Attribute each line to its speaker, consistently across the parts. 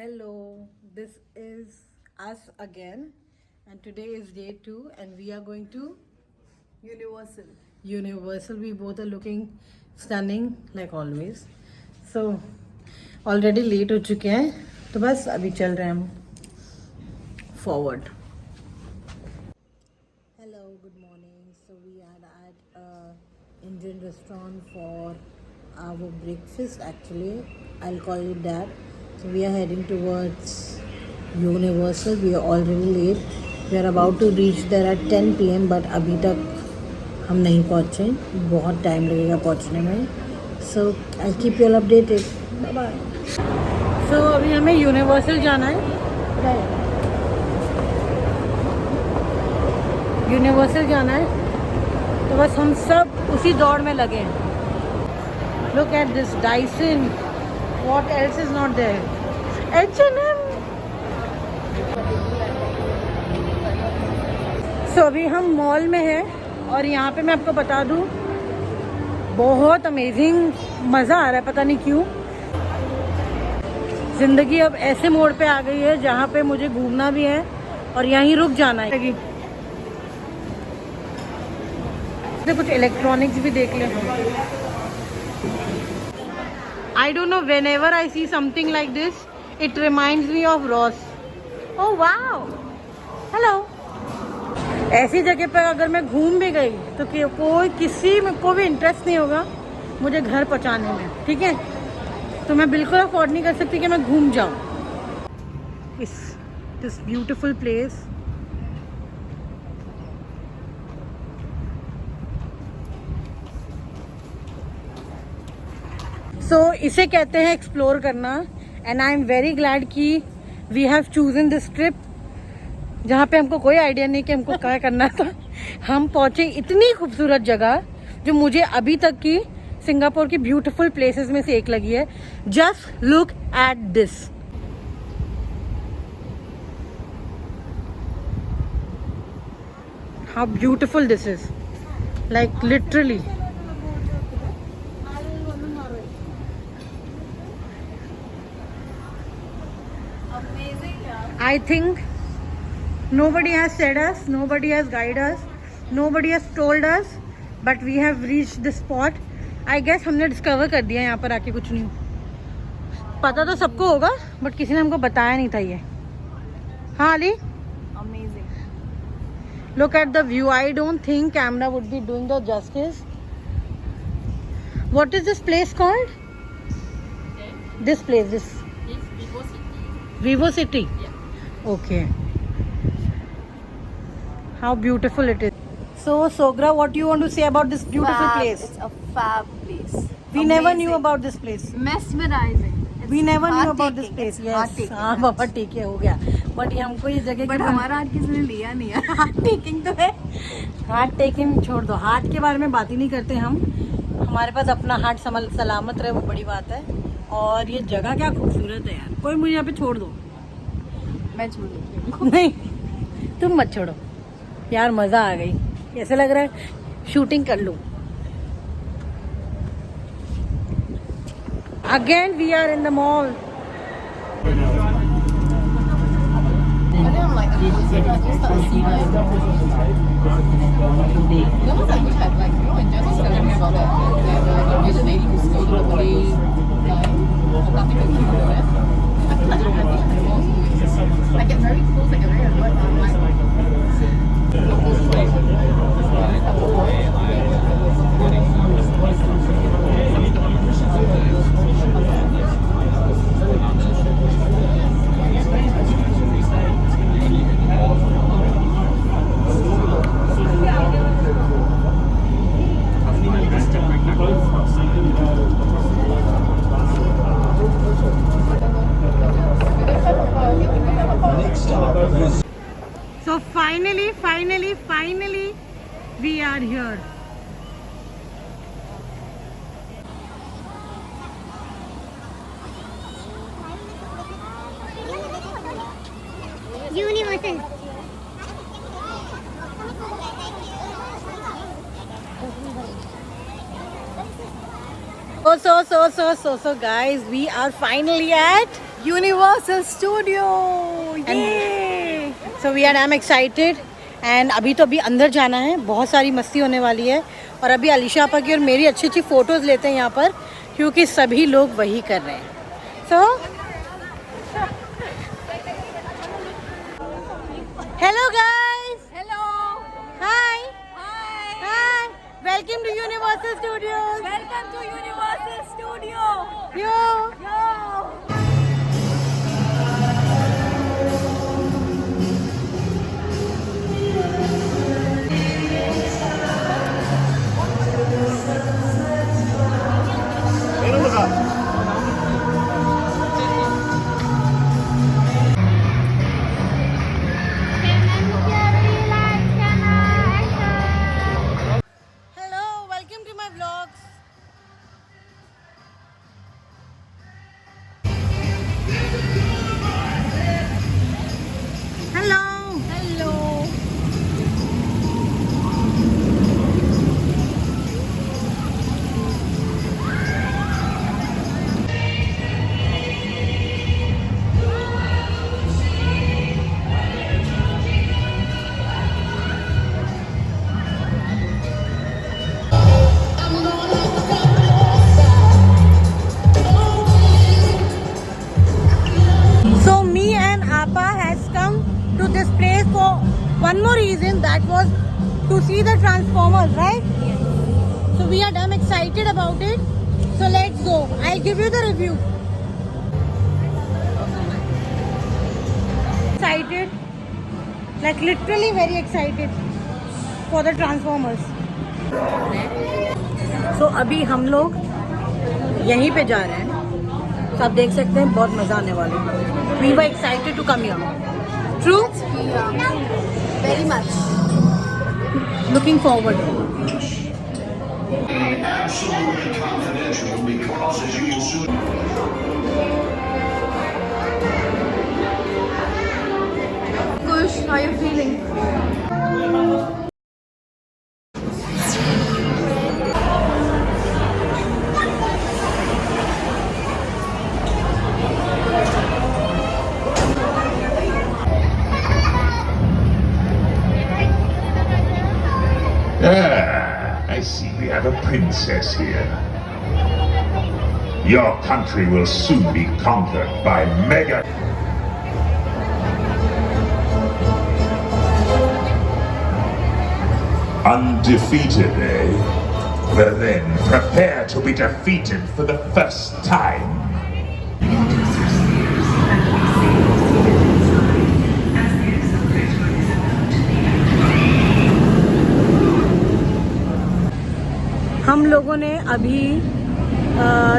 Speaker 1: Hello, this is us again, and today is day 2, and we are going to
Speaker 2: Universal.
Speaker 1: Universal. We both are looking stunning like always. So already late हो चुके हैं, तो बस अभी चल रहे हैं हम forward. Hello, good morning. So we are at a Indian restaurant for our breakfast. Actually, I'll call it that. So we are heading towards Universal. We are already late. We are about to reach there at 10 p.m. But अभी तक हम नहीं पहुँचे. बहुत time लगेगा पहुँचने में. So I'll keep you all updated. Bye bye. So अभी हमें यूनिवर्सल जाना है. यूनिवर्सल जाना है, तो बस हम सब उसी दौड़ में लगे हैं. Look at this Dyson. What else is not there? H&M. So अभी हम मॉल में हैं और यहाँ पे मैं आपको बता दूँ बहुत अमेजिंग मज़ा आ रहा है. पता नहीं क्यों ज़िंदगी अब ऐसे मोड़ पे आ गई है जहाँ पे मुझे घूमना भी है और यहीं रुक जाना है. कुछ इलेक्ट्रॉनिक्स भी देख लें. I don't know, whenever I see something like this, it reminds me of Ross. Oh wow! Hello! ऐसी जगह पर अगर मैं घूम भी गई तो कोई किसी को भी इंटरेस्ट नहीं होगा मुझे घर पहुंचाने में. ठीक है, तो मैं बिल्कुल अफोर्ड नहीं कर सकती कि मैं घूम जाऊं इस दिस ब्यूटीफुल प्लेस. सो इसे कहते हैं एक्सप्लोर करना. And I am very glad कि we have chosen this trip जहाँ पे हमको कोई आइडिया नहीं कि हमको क्या करना था. हम पहुँचे इतनी खूबसूरत जगह जो मुझे अभी तक की सिंगापुर की ब्यूटीफुल प्लेसेस में से एक लगी है. Just look at this. How beautiful this is, like literally. I think nobody has said us, nobody has guided us, nobody has told us, but we have reached the spot. I guess हमने discover कर दिया यहाँ पर आके. कुछ नहीं पता तो सबको होगा बट किसी ने हमको बताया नहीं था ये. हाँ Ali,
Speaker 2: Amazing.
Speaker 1: look at the view. I don't think camera would be doing the justice. What is this place called? This place, this
Speaker 2: It's Vivo City.
Speaker 1: Vivo City.
Speaker 2: Yeah.
Speaker 1: Okay. How beautiful it is. So, Sogra, what do you want to say about this beautiful
Speaker 2: Fab.
Speaker 1: place?
Speaker 2: It's a fab place.
Speaker 1: We never knew about this place.
Speaker 2: Mesmerizing. It's
Speaker 1: We never knew about
Speaker 2: heart-taking.
Speaker 1: this place.
Speaker 2: It's
Speaker 1: Yes.
Speaker 2: heart-taking.
Speaker 1: हाँ बाबा ठीक है, हो गया. But ये हमको ये जगह
Speaker 2: But हमारा हार्ट किसी ने लिया नहीं है. हार्ट टेकिंग तो है.
Speaker 1: हार्ट टेकिंग छोड़ दो. हार्ट के बारे में बात ही नहीं करते हम. हमारे पास अपना हार्ट सलामत रहे, वो बड़ी बात है. और ये जगह क्या खूबसूरत है यार. कोई मुझे यहाँ पे छोड़ दो.
Speaker 2: मैं छोड़ दूँ.
Speaker 1: नहीं, तुम मत छोड़ो यार. मजा आ गई. कैसे लग रहा है? शूटिंग कर लूं. Again we are in the mall.
Speaker 2: I get very close, like a very alert
Speaker 1: So finally, we are here.
Speaker 3: Universal.
Speaker 1: So guys, we are finally at
Speaker 2: Universal Studio.
Speaker 1: So we are damn excited and अभी तो अभी अंदर जाना है, बहुत सारी मस्ती होने वाली है और अभी अलीशा आपा की और मेरी अच्छी अच्छी फ़ोटोज़ लेते हैं यहाँ पर क्योंकि सभी लोग वही कर रहे हैं. So hello guys.
Speaker 2: Hello.
Speaker 1: Hi.
Speaker 2: Hi.
Speaker 1: Hi. Welcome to Universal Studios.
Speaker 2: Welcome to Universal Studio.
Speaker 1: Yo.
Speaker 2: Yo.
Speaker 1: Hello, welcome to my vlogs. Hello.
Speaker 2: Hello.
Speaker 1: So me and Appa has come to this place for one more reason, that was to see the Transformers, right?
Speaker 2: Yes.
Speaker 1: So we are damn excited about it. So let's go. I'll give you the review. Excited, like literally very excited for the Transformers. So अभी हम लोग यहीं पे जा रहे हैं. तो आप देख सकते हैं बहुत मजा आने वाला है. We were excited to come here. True?
Speaker 2: Very much.
Speaker 1: Looking forward.
Speaker 3: Absolutely confidential because as you can soon
Speaker 2: Kush, how are you feeling?
Speaker 3: Ah, I see we have a princess here. Your country will soon be conquered by Mega. Undefeated, eh? Well then, prepare to be defeated for the first time.
Speaker 1: हम लोगों ने अभी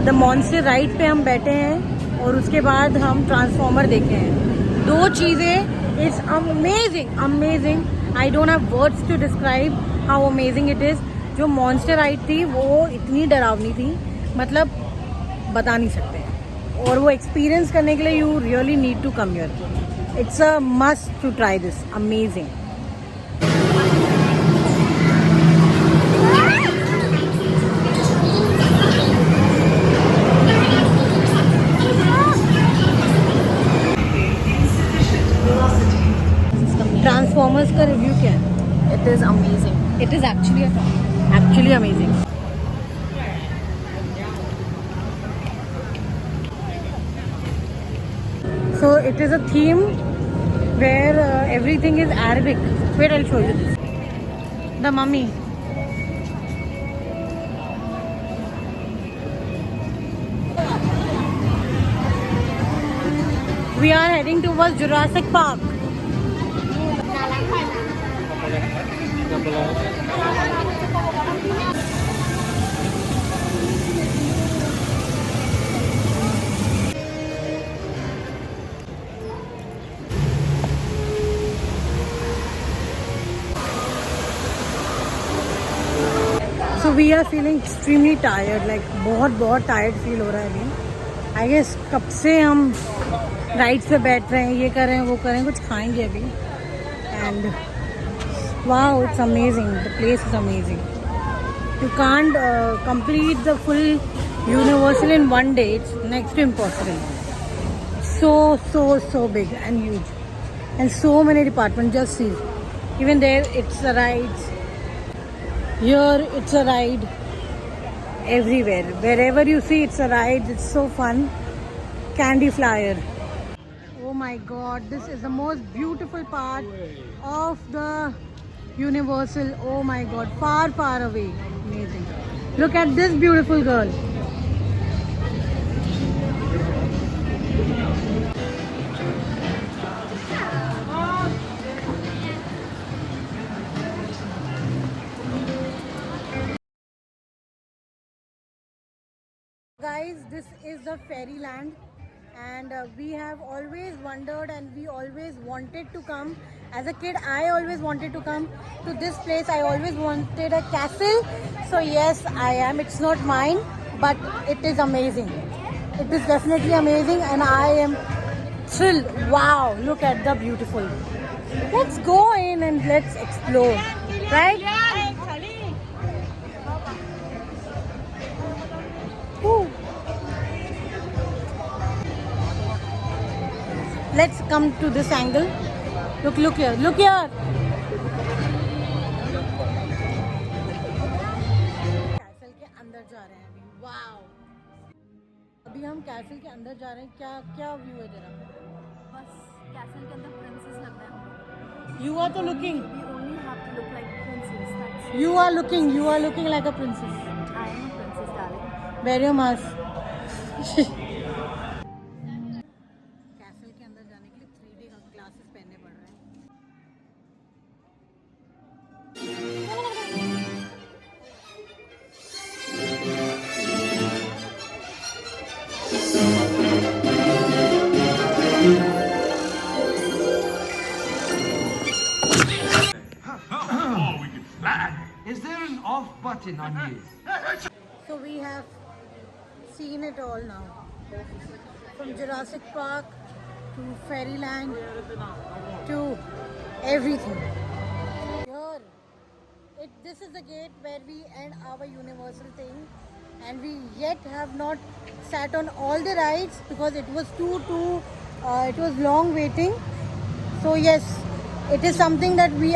Speaker 1: the monster ride पे हम बैठे हैं और उसके बाद हम ट्रांसफॉर्मर देखे हैं. दो चीज़ें, it's amazing amazing. I don't have words to describe how amazing it is. जो मॉन्स्टर राइड थी वो इतनी डरावनी थी, मतलब बता नहीं सकते. और वो एक्सपीरियंस करने के लिए you really need to come here. It's a must to try this. Amazing. Transformers का रिव्यू क्या है?
Speaker 2: It is amazing.
Speaker 1: It is actually amazing. So it is a theme where everything is Arabic. Wait, I'll show you this. The mummy. We are heading towards Jurassic Park. So we are feeling extremely tired, like बहुत tired feel हो रहा है अभी. I guess कब से हम rides पे बैठ रहे हैं, ये कर रहे हैं वो कर रहे हैं, कुछ खाएंगे अभी. And wow, it's amazing. The place is amazing. You can't complete the full Universal in one day. It's next to impossible. It's so big and huge, and so many departments. Just see, even there it's a ride. Here it's a ride. Everywhere, wherever you see, it's a ride. It's so fun. Candy flyer. Oh my God, this is the most beautiful part of the Universal. Oh my God, far away. Amazing. Look at this beautiful girl. Guys, this is the Fairyland, and we have always wondered and we always wanted to come. As a kid, I always wanted to come to this place. I always wanted a castle. So yes, I am. It's not mine, but it is amazing. It is definitely amazing, and I am thrilled. Wow, look at the beautiful. Let's go in and let's explore, right? Ooh. Let's come to this angle. Look here. Look here. Castle के अंदर जा रहे हैं अभी. Wow. अभी हम castle के अंदर जा रहे हैं. क्या व्यू है जरा.
Speaker 2: बस कैसल के अंदर प्रिंसेस लग रहे हैं.
Speaker 1: You are तो looking.
Speaker 2: We only have to look like princess. That's
Speaker 1: You are looking like a princess.
Speaker 2: I am a princess, darling.
Speaker 1: Wear your mask. Castle के अंदर जाने के लिए 3D ग्लासेस पहनने पड़ रहे हैं.
Speaker 4: Is there an off button on you?
Speaker 1: So we have seen it all now. From Jurassic Park to Fairyland to everything. Here, this is the gate where we end our Universal thing, and we yet have not sat on all the rides because it was it was long waiting. So yes, it is something that we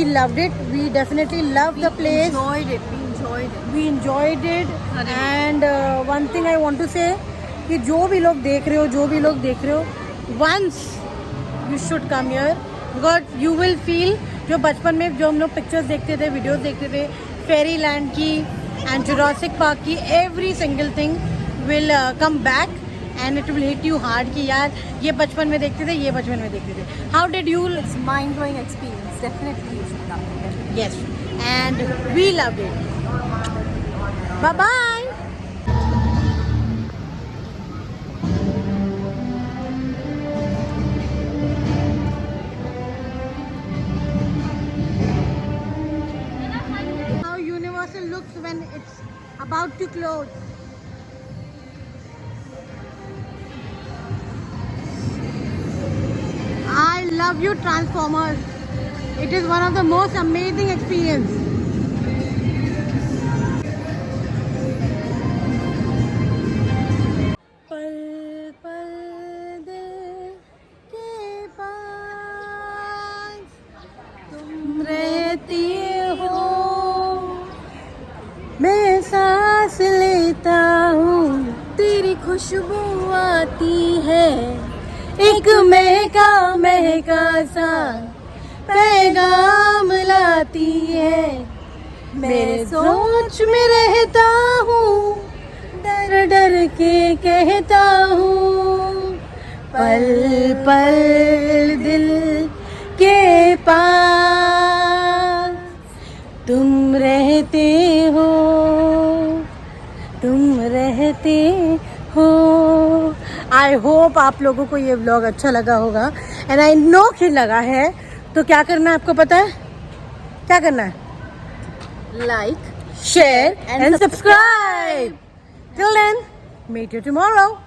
Speaker 1: loved it. We definitely loved the place. We enjoyed it. And one thing I want to say कि जो भी लोग देख रहे हो once you should come here because you will feel जो बचपन में जो हम लोग पिक्चर्स देखते थे, वीडियोस देखते थे, फेरीलैंड की and Jurassic Park की, every single thing will come back and it will hit you hard कि यार ये बचपन में देखते थे. How did you?
Speaker 2: It's mind-blowing experience. Definitely you should come.
Speaker 1: Yes, and we loved it. Bye bye. How Universal looks when it's about to close. I love you, Transformers. It is one of the most amazing experience. पल पल दिल के पास तुम रहती हो, मैं सांस लेता हूँ,
Speaker 2: तेरी खुशबू आती है,
Speaker 1: एक महका सा पैगाम लाती है. मैं सोच में रहता हूँ, डर के कहता हूँ, पल पल दिल के पास तुम रहते हो. आई होप आप लोगों को ये व्लॉग अच्छा लगा होगा एंड आई नो कि लगा है. तो क्या करना है आपको पता है? क्या करना है?
Speaker 2: like
Speaker 1: Share and subscribe. Till then, meet you tomorrow.